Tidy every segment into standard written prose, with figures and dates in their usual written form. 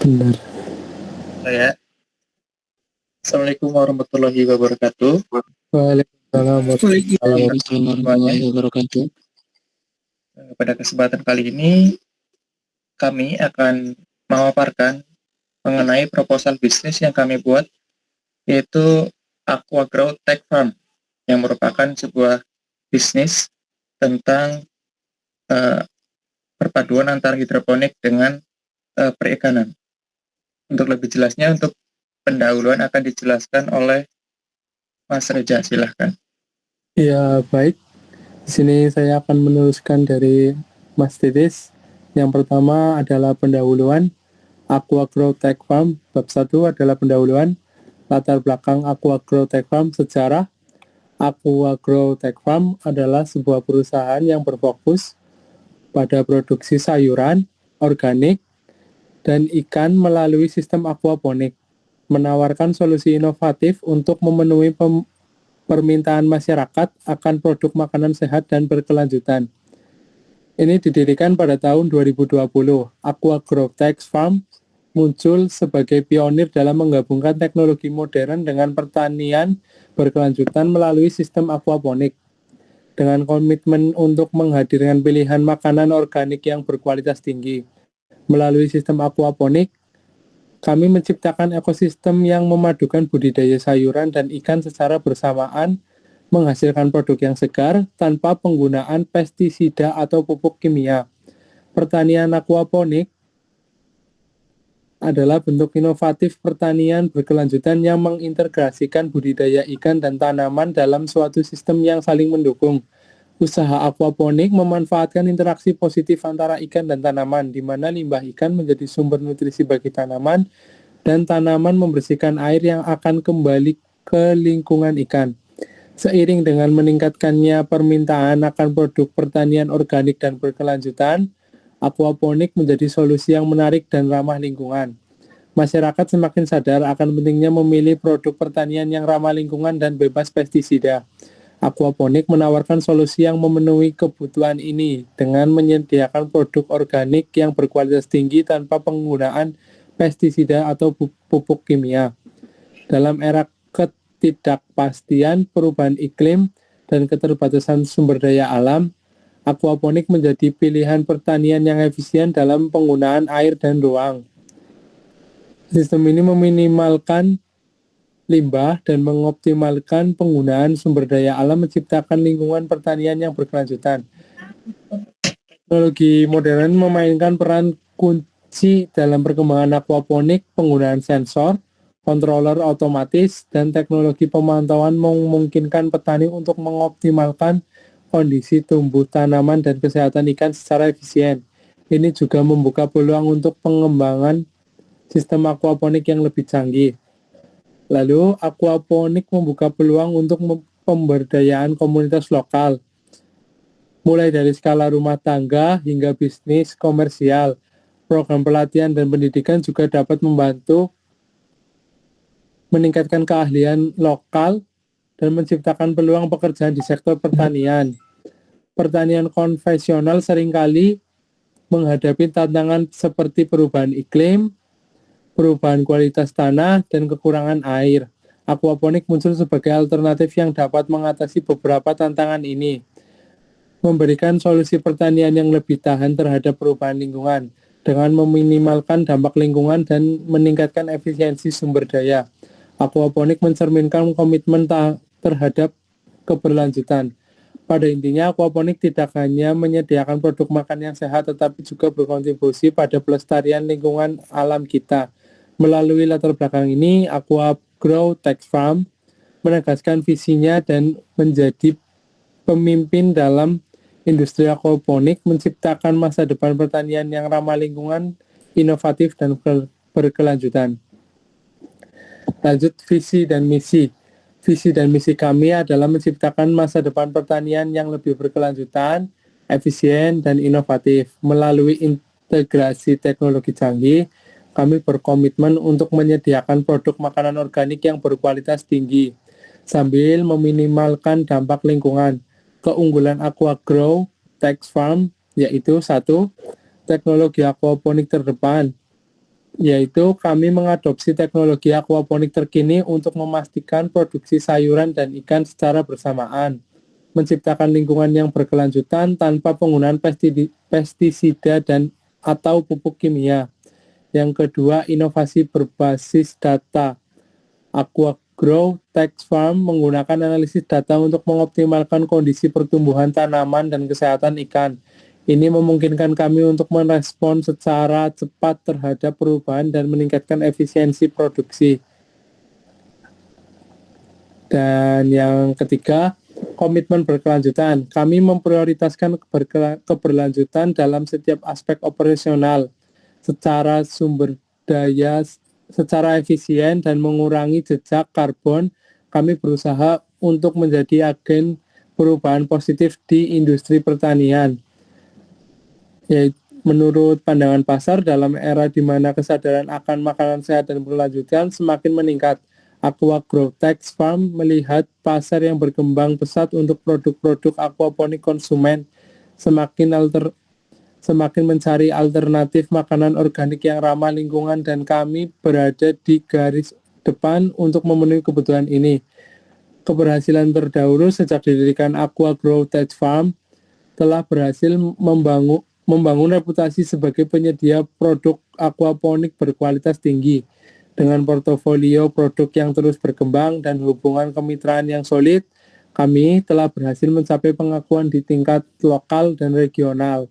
Benar. Saya. Assalamualaikum warahmatullahi wabarakatuh. Waalaikumsalam warahmatullahi wabarakatuh. Pada kesempatan kali ini kami akan memaparkan mengenai proposal bisnis yang kami buat, yaitu Aquagrow Tech Farm, yang merupakan sebuah bisnis tentang perpaduan antara hidroponik dengan perikanan. Untuk lebih jelasnya, untuk pendahuluan akan dijelaskan oleh Mas Reza, silahkan. Ya, baik. Di sini saya akan meneruskan dari Mas Titis. Yang pertama adalah pendahuluan Aquagrow Tech Farm. Bab 1 adalah pendahuluan latar belakang Aquagrow Tech Farm sejarah. Aquagrow Tech Farm adalah sebuah perusahaan yang berfokus pada produksi sayuran, organik, dan ikan melalui sistem aquaponik, menawarkan solusi inovatif untuk memenuhi permintaan masyarakat akan produk makanan sehat dan berkelanjutan. Ini didirikan pada tahun 2020. Aquagrow Tech Farm muncul sebagai pionir dalam menggabungkan teknologi modern dengan pertanian berkelanjutan melalui sistem aquaponik. Dengan komitmen untuk menghadirkan pilihan makanan organik yang berkualitas tinggi. Melalui sistem aquaponik, kami menciptakan ekosistem yang memadukan budidaya sayuran dan ikan secara bersamaan, menghasilkan produk yang segar tanpa penggunaan pestisida atau pupuk kimia. Pertanian aquaponik adalah bentuk inovatif pertanian berkelanjutan yang mengintegrasikan budidaya ikan dan tanaman dalam suatu sistem yang saling mendukung. Usaha aquaponik memanfaatkan interaksi positif antara ikan dan tanaman, di mana limbah ikan menjadi sumber nutrisi bagi tanaman, dan tanaman membersihkan air yang akan kembali ke lingkungan ikan. Seiring dengan meningkatkannya permintaan akan produk pertanian organik dan berkelanjutan, aquaponik menjadi solusi yang menarik dan ramah lingkungan. Masyarakat semakin sadar akan pentingnya memilih produk pertanian yang ramah lingkungan dan bebas pestisida. Aquaponik menawarkan solusi yang memenuhi kebutuhan ini dengan menyediakan produk organik yang berkualitas tinggi tanpa penggunaan pestisida atau pupuk kimia. Dalam era ketidakpastian, perubahan iklim, dan keterbatasan sumber daya alam, aquaponik menjadi pilihan pertanian yang efisien dalam penggunaan air dan ruang. Sistem ini meminimalkan limbah dan mengoptimalkan penggunaan sumber daya alam, menciptakan lingkungan pertanian yang berkelanjutan. Teknologi modern memainkan peran kunci dalam perkembangan aquaponik. Penggunaan sensor, controller otomatis, dan teknologi pemantauan memungkinkan petani untuk mengoptimalkan kondisi tumbuh tanaman dan kesehatan ikan secara efisien. Ini juga membuka peluang untuk pengembangan sistem aquaponik yang lebih canggih. Lalu, aquaponik membuka peluang untuk pemberdayaan komunitas lokal, mulai dari skala rumah tangga hingga bisnis komersial. Program pelatihan dan pendidikan juga dapat membantu meningkatkan keahlian lokal dan menciptakan peluang pekerjaan di sektor pertanian. Pertanian konvensional seringkali menghadapi tantangan seperti perubahan iklim, perubahan kualitas tanah, dan kekurangan air. Aquaponik muncul sebagai alternatif yang dapat mengatasi beberapa tantangan ini, memberikan solusi pertanian yang lebih tahan terhadap perubahan lingkungan, dengan meminimalkan dampak lingkungan dan meningkatkan efisiensi sumber daya. Aquaponik mencerminkan komitmen terhadap keberlanjutan. Pada intinya, aquaponik tidak hanya menyediakan produk makan yang sehat, tetapi juga berkontribusi pada pelestarian lingkungan alam kita. Melalui latar belakang ini, Aquagrow Tech Farm menegaskan visinya dan menjadi pemimpin dalam industri aquaponik, menciptakan masa depan pertanian yang ramah lingkungan, inovatif, dan berkelanjutan. Lanjut, visi dan misi. Visi dan misi kami adalah menciptakan masa depan pertanian yang lebih berkelanjutan, efisien, dan inovatif. Melalui integrasi teknologi canggih, kami berkomitmen untuk menyediakan produk makanan organik yang berkualitas tinggi, sambil meminimalkan dampak lingkungan. Keunggulan Aquagrow Tech Farm yaitu 1. Teknologi aquaponik terdepan, yaitu kami mengadopsi teknologi aquaponik terkini untuk memastikan produksi sayuran dan ikan secara bersamaan, menciptakan lingkungan yang berkelanjutan tanpa penggunaan pestisida dan atau pupuk kimia. Yang kedua, inovasi berbasis data. AquaGrow Tech Farm menggunakan analisis data untuk mengoptimalkan kondisi pertumbuhan tanaman dan kesehatan ikan. Ini memungkinkan kami untuk merespon secara cepat terhadap perubahan dan meningkatkan efisiensi produksi. Dan yang ketiga, komitmen berkelanjutan. Kami memprioritaskan keberlanjutan dalam setiap aspek operasional secara sumber daya secara efisien dan mengurangi jejak karbon. Kami berusaha untuk menjadi agen perubahan positif di industri pertanian. Yaitu menurut pandangan pasar, dalam era di mana kesadaran akan makanan sehat dan berkelanjutan semakin meningkat, AquaGrow Tech Farm melihat pasar yang berkembang pesat untuk produk-produk aquaponik konsumen semakin mencari alternatif makanan organik yang ramah lingkungan, dan kami berada di garis depan untuk memenuhi kebutuhan ini. Keberhasilan terdahulu sejak didirikan AquaGrow Tech Farm telah berhasil membangun reputasi sebagai penyedia produk aquaponik berkualitas tinggi. Dengan portofolio produk yang terus berkembang dan hubungan kemitraan yang solid, kami telah berhasil mencapai pengakuan di tingkat lokal dan regional.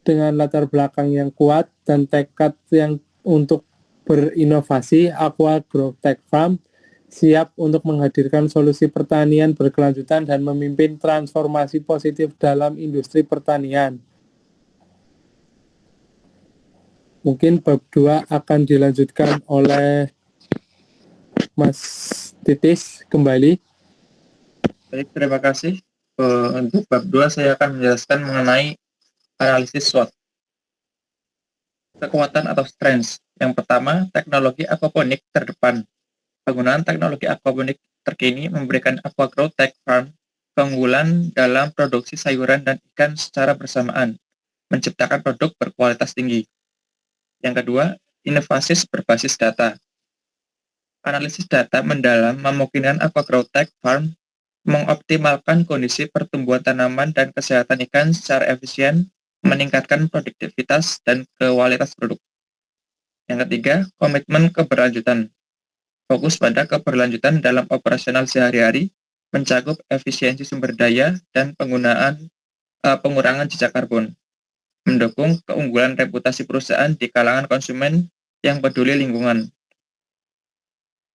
Dengan latar belakang yang kuat dan tekad yang untuk berinovasi, AquaGrow Tech Farm siap untuk menghadirkan solusi pertanian berkelanjutan dan memimpin transformasi positif dalam industri pertanian. Mungkin bab 2 akan dilanjutkan oleh Mas Titis kembali. Baik, terima kasih. Untuk bab 2 saya akan menjelaskan mengenai analisis SWOT. Kekuatan atau strengths. Yang pertama, teknologi aquaponik terdepan. Penggunaan teknologi aquaponik terkini memberikan AquaGrow Tech Farm keunggulan dalam produksi sayuran dan ikan secara bersamaan, menciptakan produk berkualitas tinggi. Yang kedua, inovasi berbasis data. Analisis data mendalam memungkinkan AquaGrow Tech Farm mengoptimalkan kondisi pertumbuhan tanaman dan kesehatan ikan secara efisien, meningkatkan produktivitas dan kualitas produk. Yang ketiga, komitmen keberlanjutan. Fokus pada keberlanjutan dalam operasional sehari-hari, mencakup efisiensi sumber daya dan pengurangan jejak karbon, mendukung keunggulan reputasi perusahaan di kalangan konsumen yang peduli lingkungan.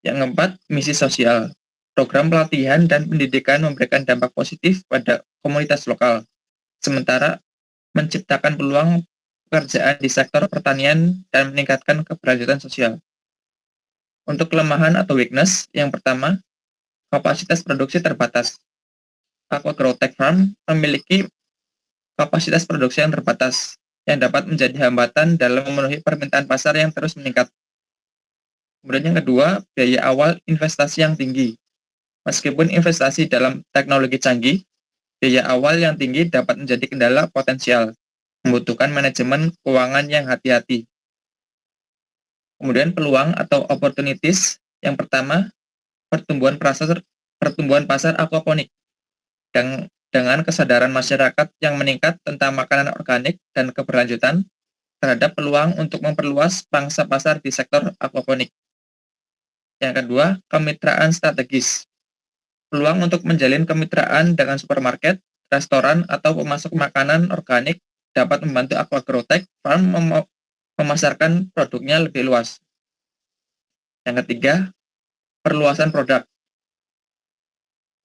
Yang keempat, misi sosial. Program pelatihan dan pendidikan memberikan dampak positif pada komunitas lokal, sementara menciptakan peluang pekerjaan di sektor pertanian dan meningkatkan keberlanjutan sosial. Untuk kelemahan atau weakness, yang pertama, kapasitas produksi terbatas. AquaGrow Tech Farm memiliki kapasitas produksi yang terbatas, yang dapat menjadi hambatan dalam memenuhi permintaan pasar yang terus meningkat. Kemudian yang kedua, biaya awal investasi yang tinggi. Meskipun investasi dalam teknologi canggih, biaya awal yang tinggi dapat menjadi kendala potensial, membutuhkan manajemen keuangan yang hati-hati. Kemudian peluang atau opportunities, yang pertama, pertumbuhan pasar aquaponik. Dengan kesadaran masyarakat yang meningkat tentang makanan organik dan keberlanjutan, terhadap peluang untuk memperluas pangsa pasar di sektor aquaponik. Yang kedua, kemitraan strategis. Peluang untuk menjalin kemitraan dengan supermarket, restoran, atau pemasok makanan organik dapat membantu AquaGrow Tech Farm memasarkan produknya lebih luas. Yang ketiga, perluasan produk.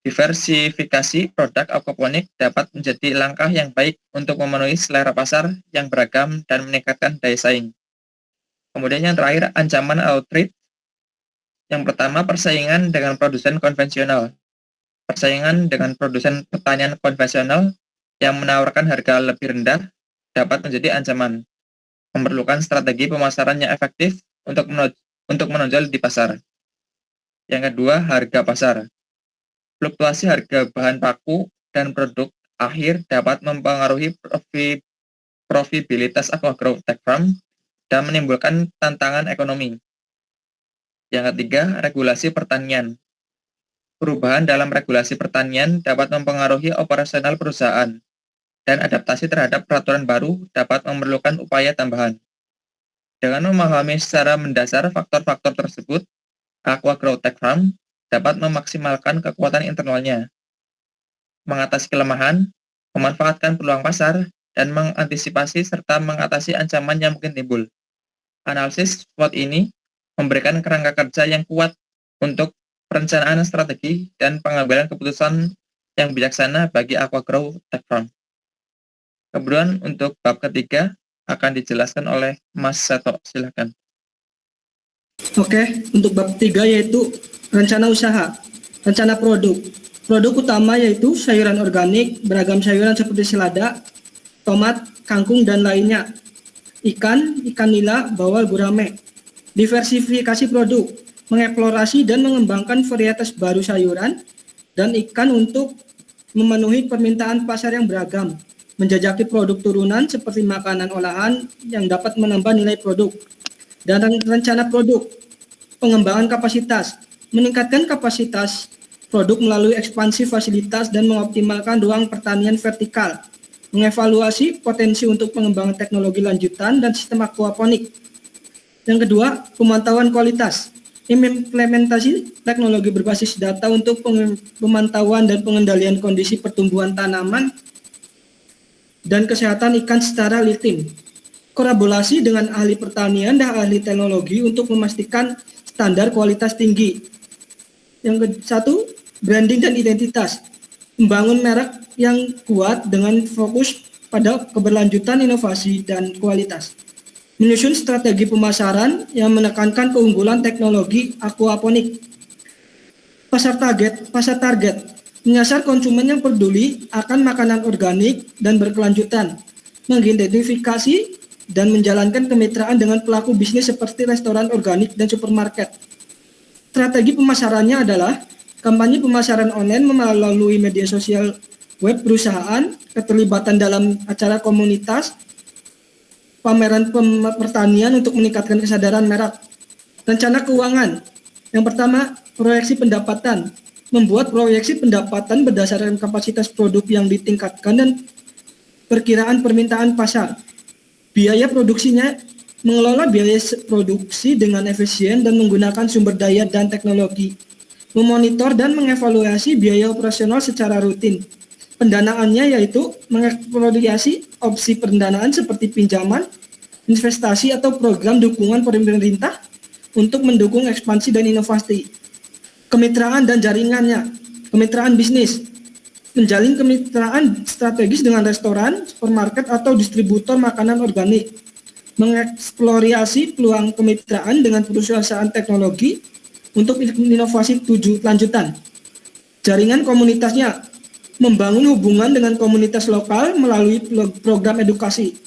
Diversifikasi produk aquaponik dapat menjadi langkah yang baik untuk memenuhi selera pasar yang beragam dan meningkatkan daya saing. Kemudian yang terakhir, ancaman atau threat. Yang pertama, persaingan dengan produsen konvensional. Persaingan dengan produsen pertanian konvensional yang menawarkan harga lebih rendah dapat menjadi ancaman. Memerlukan strategi pemasaran yang efektif untuk menonjol di pasar. Yang kedua, harga pasar. Fluktuasi harga bahan baku dan produk akhir dapat mempengaruhi profitabilitas AquaGrow Tech Farm dan menimbulkan tantangan ekonomi. Yang ketiga, regulasi pertanian. Perubahan dalam regulasi pertanian dapat mempengaruhi operasional perusahaan, dan adaptasi terhadap peraturan baru dapat memerlukan upaya tambahan. Dengan memahami secara mendasar faktor-faktor tersebut, Aqua Grow Tech Farm dapat memaksimalkan kekuatan internalnya, mengatasi kelemahan, memanfaatkan peluang pasar, dan mengantisipasi serta mengatasi ancaman yang mungkin timbul. Analisis SWOT ini memberikan kerangka kerja yang kuat untuk perencanaan strategi dan pengambilan keputusan yang bijaksana bagi Aqua Grow Tech Farm. Kemudian untuk bab ketiga akan dijelaskan oleh Mas Seto, silakan. Oke, untuk bab 3 yaitu rencana usaha, rencana produk. Produk utama yaitu sayuran organik, beragam sayuran seperti selada, tomat, kangkung, dan lainnya. Ikan nila, bawal, gurame. Diversifikasi produk, mengeksplorasi dan mengembangkan varietas baru sayuran dan ikan untuk memenuhi permintaan pasar yang beragam. Menjajaki produk turunan seperti makanan olahan yang dapat menambah nilai produk. Dan rencana produk, pengembangan kapasitas, meningkatkan kapasitas produk melalui ekspansi fasilitas dan mengoptimalkan ruang pertanian vertikal, mengevaluasi potensi untuk pengembangan teknologi lanjutan dan sistem aquaponik. Yang kedua, pemantauan kualitas, implementasi teknologi berbasis data untuk pemantauan dan pengendalian kondisi pertumbuhan tanaman dan kesehatan ikan secara rutin. Kolaborasi dengan ahli pertanian dan ahli teknologi untuk memastikan standar kualitas tinggi. Yang satu, branding dan identitas. Membangun merek yang kuat dengan fokus pada keberlanjutan inovasi dan kualitas. Menyusun strategi pemasaran yang menekankan keunggulan teknologi aquaponik. Pasar target menyasar konsumen yang peduli akan makanan organik dan berkelanjutan, mengidentifikasi dan menjalankan kemitraan dengan pelaku bisnis seperti restoran organik dan supermarket. Strategi pemasarannya adalah kampanye pemasaran online melalui media sosial web perusahaan, keterlibatan dalam acara komunitas, pameran pertanian untuk meningkatkan kesadaran merek. Rencana keuangan. Yang pertama, proyeksi pendapatan. Membuat proyeksi pendapatan berdasarkan kapasitas produk yang ditingkatkan dan perkiraan permintaan pasar. Biaya produksinya, mengelola biaya produksi dengan efisien dan menggunakan sumber daya dan teknologi. Memonitor dan mengevaluasi biaya operasional secara rutin. Pendanaannya yaitu mengeksplorasi opsi pendanaan seperti pinjaman, investasi atau program dukungan pemerintah untuk mendukung ekspansi dan inovasi. Kemitraan dan jaringannya, kemitraan bisnis, menjalin kemitraan strategis dengan restoran, supermarket, atau distributor makanan organik, mengeksplorasi peluang kemitraan dengan perusahaan teknologi untuk inovasi lanjutan. Jaringan komunitasnya, membangun hubungan dengan komunitas lokal melalui program edukasi,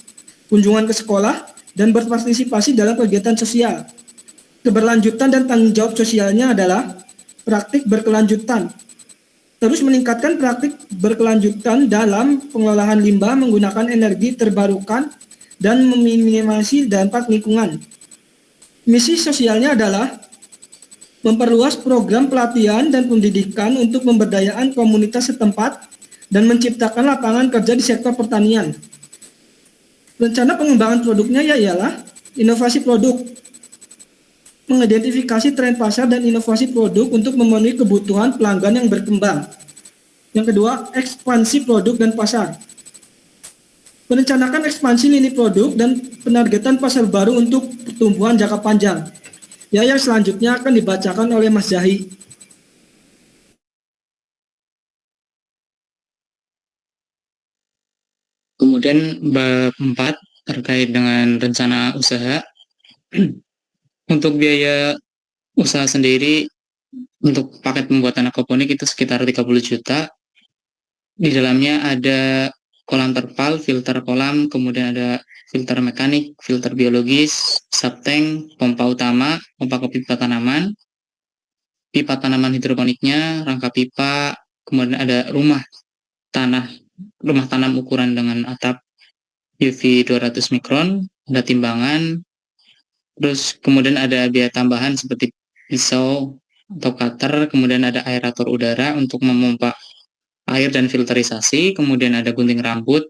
kunjungan ke sekolah, dan berpartisipasi dalam kegiatan sosial. Keberlanjutan dan tanggung jawab sosialnya adalah praktik berkelanjutan. Terus meningkatkan praktik berkelanjutan dalam pengelolaan limbah menggunakan energi terbarukan dan meminimalisasi dampak lingkungan. Misi sosialnya adalah memperluas program pelatihan dan pendidikan untuk pemberdayaan komunitas setempat dan menciptakan lapangan kerja di sektor pertanian. Rencana pengembangan produknya ialah inovasi produk, mengidentifikasi tren pasar dan inovasi produk untuk memenuhi kebutuhan pelanggan yang berkembang. Yang kedua, ekspansi produk dan pasar. Merencanakan ekspansi lini produk dan penargetan pasar baru untuk pertumbuhan jangka panjang. Ya, yang selanjutnya akan dibacakan oleh Mas Zahi. Kemudian bab 4 terkait dengan rencana usaha. Untuk biaya usaha sendiri untuk paket pembuatan aquaponik itu sekitar 30 juta. Di dalamnya ada kolam terpal, filter kolam, kemudian ada filter mekanik, filter biologis, subtank, pompa utama, pompa ke pipa tanaman hidroponiknya, rangka pipa, kemudian ada rumah tanam ukuran dengan atap UV 200 mikron, ada timbangan, Terus kemudian ada biaya tambahan seperti pisau atau cutter, kemudian ada aerator udara untuk memompa air dan filterisasi, kemudian ada gunting rumput,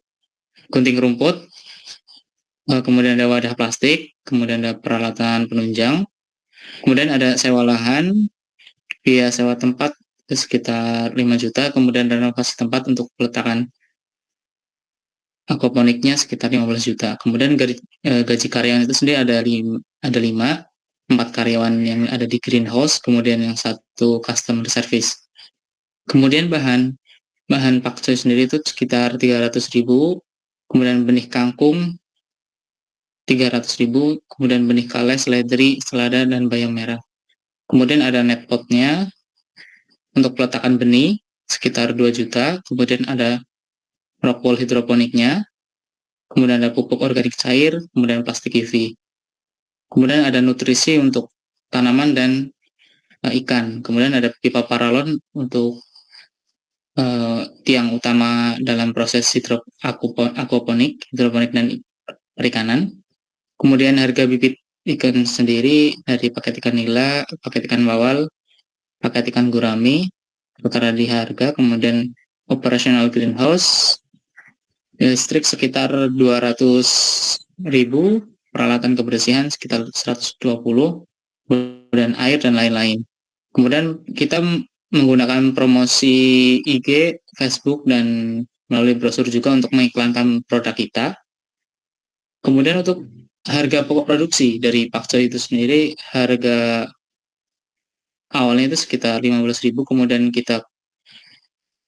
kemudian ada wadah plastik, kemudian ada peralatan penunjang, kemudian ada sewa lahan, biaya sewa tempat itu sekitar 5 juta, kemudian renovasi tempat untuk peletakan aquaponiknya sekitar 15 juta. Kemudian gaji karyawan itu sendiri ada 5, 4 karyawan yang ada di greenhouse, kemudian yang 1 customer service. Kemudian bahan pakcoy sendiri itu sekitar 300.000, kemudian benih kangkung 300.000, kemudian benih kale, seledri, selada, dan bayam merah. Kemudian ada net potnya untuk peletakan benih sekitar 2 juta, kemudian ada rock wool hidroponiknya, kemudian ada pupuk organik cair, kemudian plastik UV. Kemudian ada nutrisi untuk tanaman dan ikan. Kemudian ada pipa paralon untuk tiang utama dalam proses aquaponik, hidroponik, dan perikanan. Kemudian harga bibit ikan sendiri dari paket ikan nila, paket ikan bawal, paket ikan gurami, tertera di harga. Kemudian operasional greenhouse, listrik sekitar 200.000, peralatan kebersihan sekitar 120, kemudian air dan lain-lain. Kemudian kita menggunakan promosi IG, Facebook, dan melalui brosur juga untuk mengiklankan produk kita. Kemudian untuk harga pokok produksi dari pakcoy itu sendiri, harga awalnya itu sekitar 15.000, kemudian kita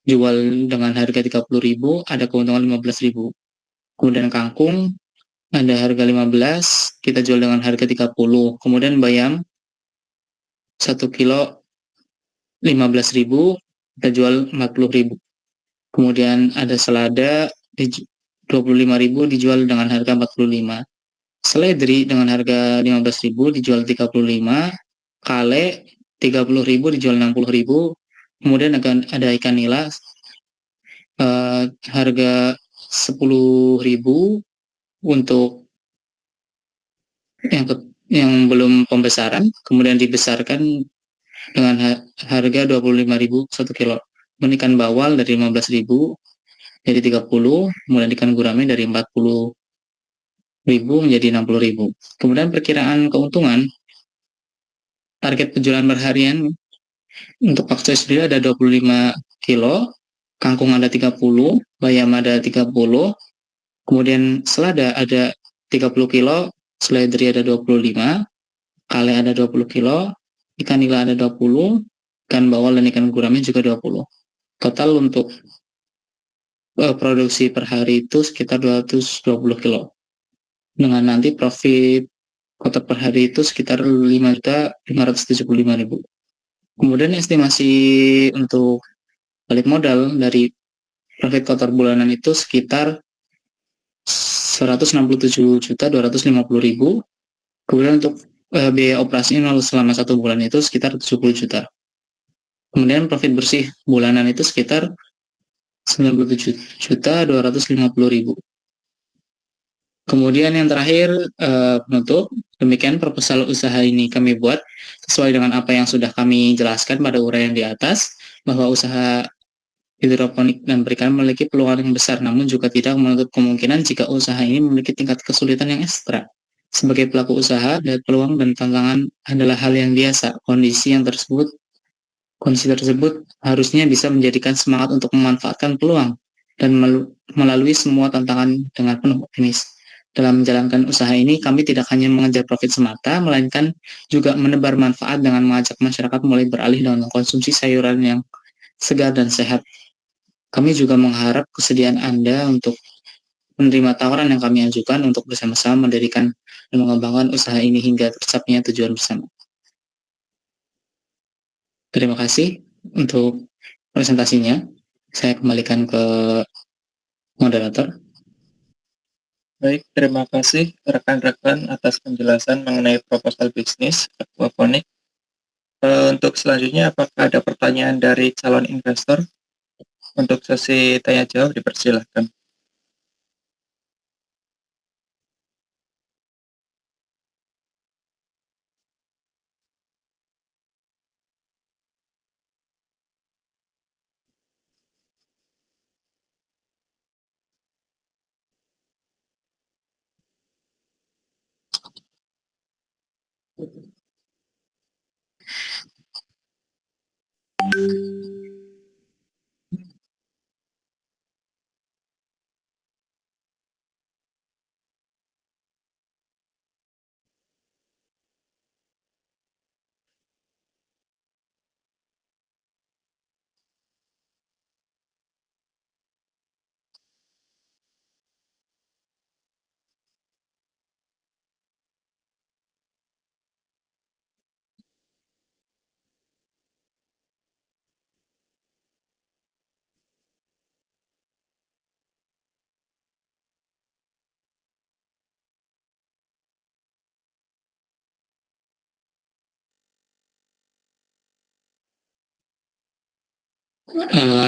jual dengan harga 30.000, ada keuntungan 15.000. Kemudian kangkung ada harga 15, kita jual dengan harga 30. Kemudian bayam 1 kilo 15.000, kita jual 40.000. Kemudian ada selada 25.000, dijual dengan harga 45. Seledri dengan harga 15.000, dijual 35. Kale 30.000, dijual 60.000. Kemudian ada ikan nila harga 10.000 untuk yang belum pembesaran, kemudian dibesarkan dengan harga 25.000 1 kilo. Ikan bawal dari 15.000 jadi 30, kemudian ikan gurame dari 40.000 menjadi 60.000. Kemudian perkiraan keuntungan, target penjualan per harian untuk pakcoy sendiri ada 25 kilo, kangkung ada 30, bayam ada 30, kemudian selada ada 30 kilo, seledri ada 25, kale ada 20 kilo, ikan nila ada 20, ikan bawal dan ikan gurame juga 20. Total untuk produksi per hari itu sekitar 220 kilo. Dengan nanti profit kotor per hari itu sekitar 5.575.000. Kemudian estimasi untuk balik modal dari profit kotor bulanan itu sekitar 167.250.000. Kemudian untuk biaya operasional selama 1 bulan itu sekitar 70 juta. Kemudian profit bersih bulanan itu sekitar 97.250.000. Kemudian yang terakhir, penutup, demikian proposal usaha ini kami buat sesuai dengan apa yang sudah kami jelaskan pada uraian di atas, bahwa usaha hidroponik dan perikanan memiliki peluang yang besar, namun juga tidak menutup kemungkinan jika usaha ini memiliki tingkat kesulitan yang ekstra. Sebagai pelaku usaha, dan peluang dan tantangan adalah hal yang biasa. Kondisi tersebut harusnya bisa menjadikan semangat untuk memanfaatkan peluang dan melalui semua tantangan dengan penuh optimis. Dalam menjalankan usaha ini, kami tidak hanya mengejar profit semata, melainkan juga menebar manfaat dengan mengajak masyarakat mulai beralih dengan mengkonsumsi sayuran yang segar dan sehat. Kami juga mengharap kesediaan Anda untuk menerima tawaran yang kami ajukan untuk bersama-sama mendirikan dan mengembangkan usaha ini hingga tercapainya tujuan bersama. Terima kasih untuk presentasinya. Saya kembalikan ke moderator. Baik, terima kasih rekan-rekan atas penjelasan mengenai proposal bisnis aquaponik. Untuk selanjutnya, apakah ada pertanyaan dari calon investor? Untuk sesi tanya jawab dipersilahkan.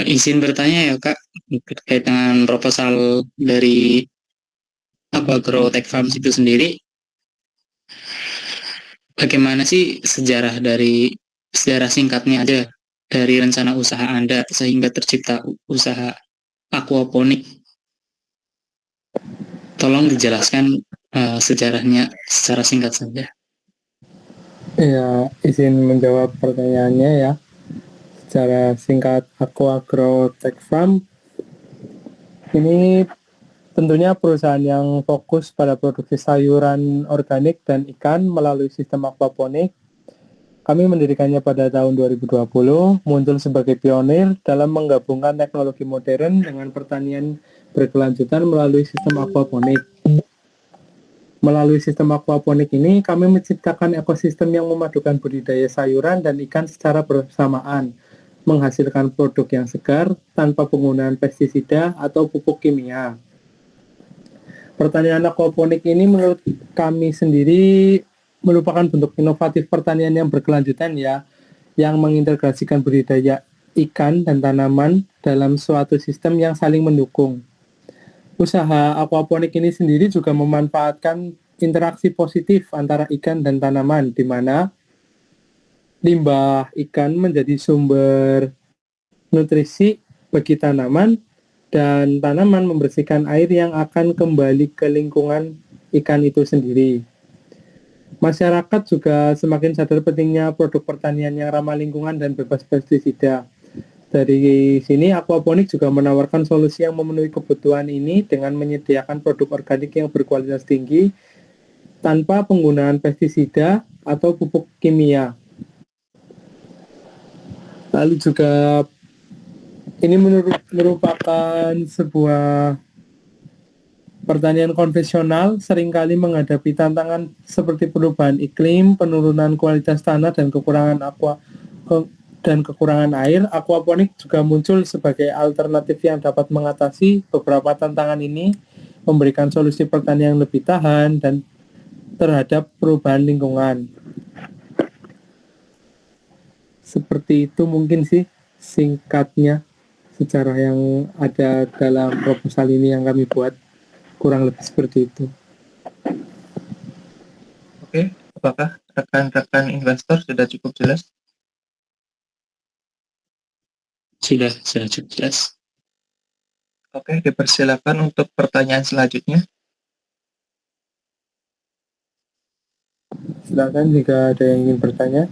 Izin bertanya ya Kak, terkait dengan proposal dari Aquagro Tech Farms itu sendiri, bagaimana sih sejarah singkatnya aja dari rencana usaha Anda sehingga tercipta usaha aquaponik? Tolong dijelaskan sejarahnya secara singkat saja. Ya, izin menjawab pertanyaannya ya. Secara singkat, Aquagro Tech Farm ini tentunya perusahaan yang fokus pada produksi sayuran organik dan ikan melalui sistem aquaponik. Kami mendirikannya pada tahun 2020, muncul sebagai pionir dalam menggabungkan teknologi modern dengan pertanian berkelanjutan melalui sistem aquaponik. Melalui sistem aquaponik ini, kami menciptakan ekosistem yang memadukan budidaya sayuran dan ikan secara bersamaan, menghasilkan produk yang segar tanpa penggunaan pestisida atau pupuk kimia. Pertanian aquaponik ini menurut kami sendiri merupakan bentuk inovatif pertanian yang berkelanjutan ya, yang mengintegrasikan budidaya ikan dan tanaman dalam suatu sistem yang saling mendukung. Usaha aquaponik ini sendiri juga memanfaatkan interaksi positif antara ikan dan tanaman, di mana limbah ikan menjadi sumber nutrisi bagi tanaman, dan tanaman membersihkan air yang akan kembali ke lingkungan ikan itu sendiri. Masyarakat juga semakin sadar pentingnya produk pertanian yang ramah lingkungan dan bebas pestisida. Dari sini, aquaponik juga menawarkan solusi yang memenuhi kebutuhan ini dengan menyediakan produk organik yang berkualitas tinggi tanpa penggunaan pestisida atau pupuk kimia. Lalu juga ini merupakan sebuah pertanian konvensional seringkali menghadapi tantangan seperti perubahan iklim, penurunan kualitas tanah, dan kekurangan air. Aquaponik juga muncul sebagai alternatif yang dapat mengatasi beberapa tantangan ini, memberikan solusi pertanian yang lebih tahan dan terhadap perubahan lingkungan. Seperti itu mungkin sih singkatnya sejarah yang ada dalam proposal ini yang kami buat, kurang lebih seperti itu. Oke, apakah rekan-rekan investor sudah cukup jelas? Sudah cukup jelas. Oke, dipersilakan untuk pertanyaan selanjutnya. Silakan jika ada yang ingin bertanya.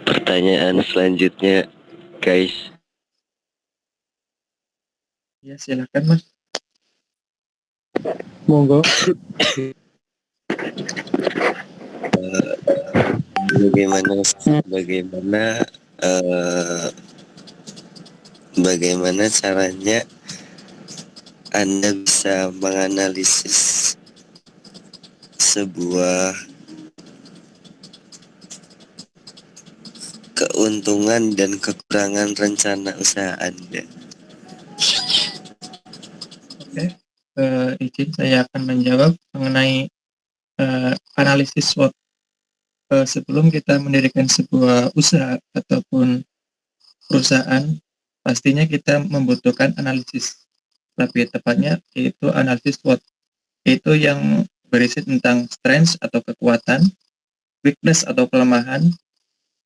Pertanyaan selanjutnya, guys. Ya, silakan Mas. Monggo. Bagaimana caranya Anda bisa menganalisis sebuah keuntungan dan kekurangan rencana usaha Anda? Oke, izin saya akan menjawab mengenai analisis SWOT. Sebelum kita mendirikan sebuah usaha ataupun perusahaan, pastinya kita membutuhkan analisis. Lebih tepatnya yaitu analisis SWOT, yaitu yang berisi tentang strengths atau kekuatan, weakness atau kelemahan,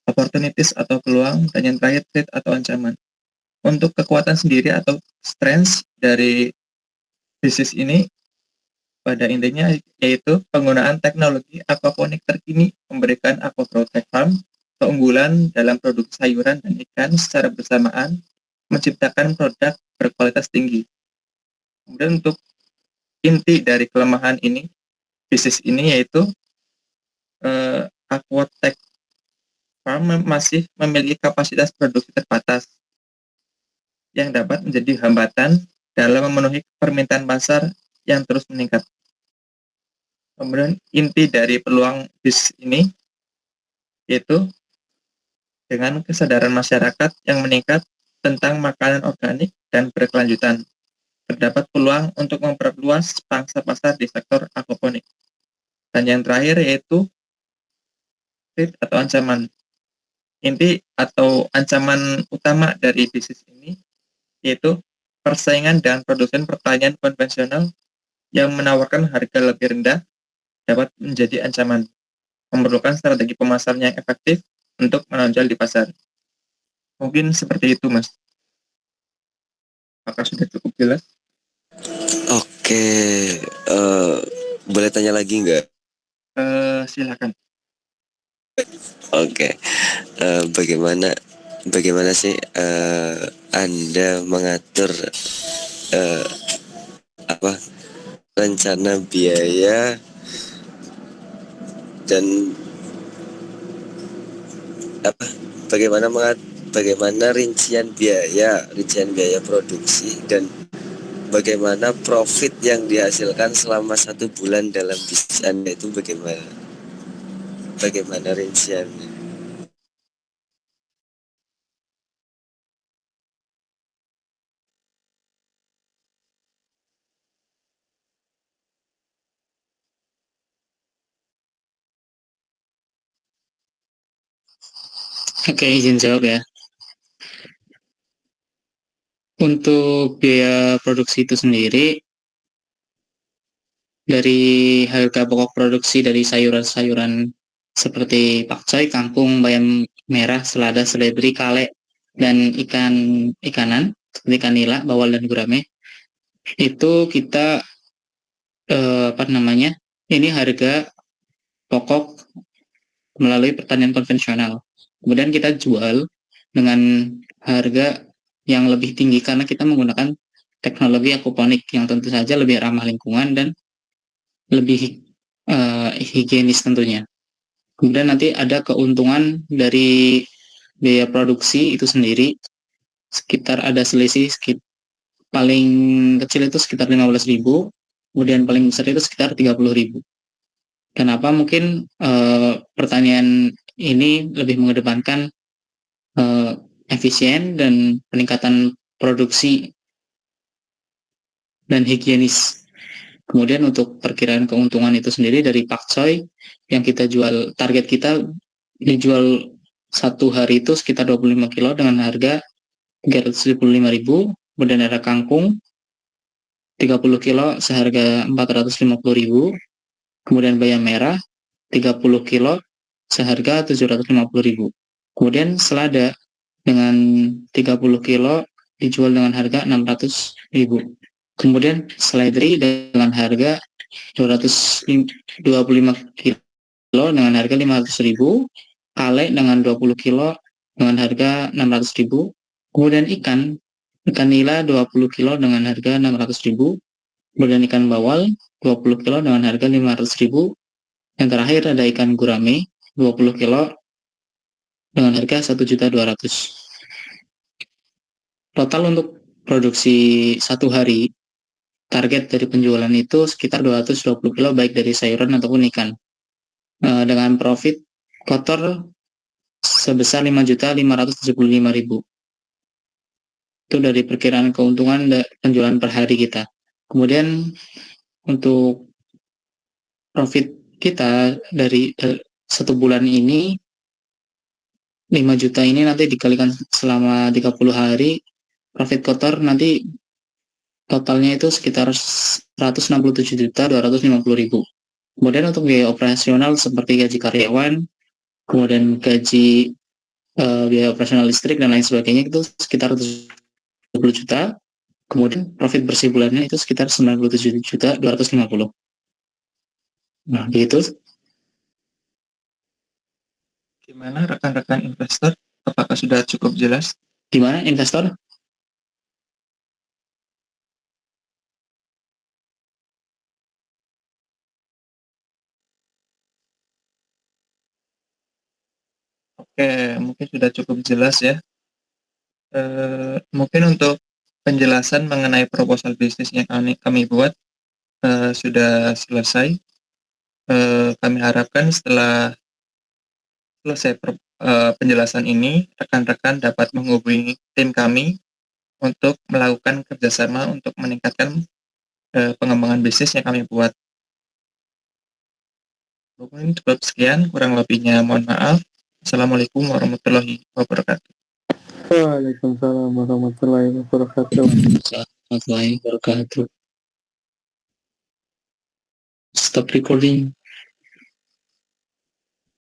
opportunities atau peluang, dan yang terakhir threat atau ancaman. Untuk kekuatan sendiri atau strengths dari Bisnis ini pada intinya yaitu penggunaan teknologi aquaponik terkini memberikan aquagrowth farm keunggulan dalam produksi sayuran dan ikan secara bersamaan, menciptakan produk berkualitas tinggi. Kemudian untuk inti dari kelemahan ini, bisnis ini yaitu aquatech farm masih memiliki kapasitas produksi terbatas yang dapat menjadi hambatan dalam memenuhi permintaan pasar yang terus meningkat. Kemudian inti dari peluang bisnis ini yaitu dengan kesadaran masyarakat yang meningkat tentang makanan organik dan berkelanjutan, terdapat peluang untuk memperluas pangsa pasar di sektor aquaponik. Dan yang terakhir yaitu threat atau ancaman. Inti atau ancaman utama dari bisnis ini yaitu persaingan dengan produsen pertanian konvensional yang menawarkan harga lebih rendah dapat menjadi ancaman. Memerlukan strategi pemasaran yang efektif untuk menonjol di pasar. Mungkin seperti itu, Mas. Apakah sudah cukup jelas? Oke, boleh tanya lagi nggak? Silakan. Oke, bagaimana sih Anda mengatur rencana biaya dan bagaimana rincian biaya produksi dan bagaimana profit yang dihasilkan selama 1 bulan dalam bisnis Anda itu bagaimana rinciannya? Oke, izin jawab ya. Untuk biaya produksi itu sendiri, dari harga pokok produksi dari sayuran-sayuran seperti pakcoy, kangkung, bayam merah, selada, seledri, kale, dan ikanan seperti ikan nila, bawal, dan gurame, itu kita ini harga pokok melalui pertanian konvensional. Kemudian kita jual dengan harga yang lebih tinggi karena kita menggunakan teknologi aquaponik yang tentu saja lebih ramah lingkungan dan lebih higienis tentunya. Kemudian nanti ada keuntungan dari biaya produksi itu sendiri, sekitar ada selisih paling kecil itu sekitar 15.000, kemudian paling besar itu sekitar 30.000. Kenapa? Mungkin pertanian ini lebih mengedepankan efisien dan peningkatan produksi dan higienis. Kemudian untuk perkiraan keuntungan itu sendiri dari pakcoy yang kita jual, target kita dijual 1 hari itu sekitar 25 kilo dengan harga 375.000. Kemudian ada kangkung 30 kilo seharga 450.000. Kemudian bayam merah 30 kilo seharga 750.000. Kemudian selada dengan 30 kilo dijual dengan harga 600.000. Kemudian seledri dengan harga 225 kilo dengan harga 500.000, kale dengan 20 kilo dengan harga 600.000, kemudian ikan nila 20 kilo dengan harga 600.000, kemudian ikan bawal 20 kilo dengan harga 500.000, yang terakhir ada ikan gurame 20 kilo dengan harga 1.200.000. Total untuk produksi 1 hari, target dari penjualan itu sekitar 220 kilo baik dari sayuran ataupun ikan, dengan profit kotor sebesar 5.575.000. Itu dari perkiraan keuntungan penjualan per hari kita. Kemudian untuk profit kita dari 1 bulan ini 5 juta ini nanti dikalikan selama 30 hari, profit kotor nanti totalnya itu sekitar 167.250.000. Kemudian untuk biaya operasional seperti gaji karyawan, kemudian gaji biaya operasional listrik dan lain sebagainya itu sekitar 20 juta. Kemudian profit bersih bulannya itu sekitar 97.250. Nah, gitu. Gimana rekan-rekan investor? Apakah sudah cukup jelas? Gimana investor? Oke, mungkin sudah cukup jelas ya. Mungkin untuk penjelasan mengenai proposal bisnis yang kami buat sudah selesai. Kami harapkan setelah selesai penjelasan ini, rekan-rekan dapat menghubungi tim kami untuk melakukan kerjasama untuk meningkatkan pengembangan bisnis yang kami buat. Mungkin cukup sekian, kurang lebihnya mohon maaf. Assalamualaikum warahmatullahi wabarakatuh. Waalaikumsalam warahmatullahi wabarakatuh. Warahmatullahi wabarakatuh. Stop recording.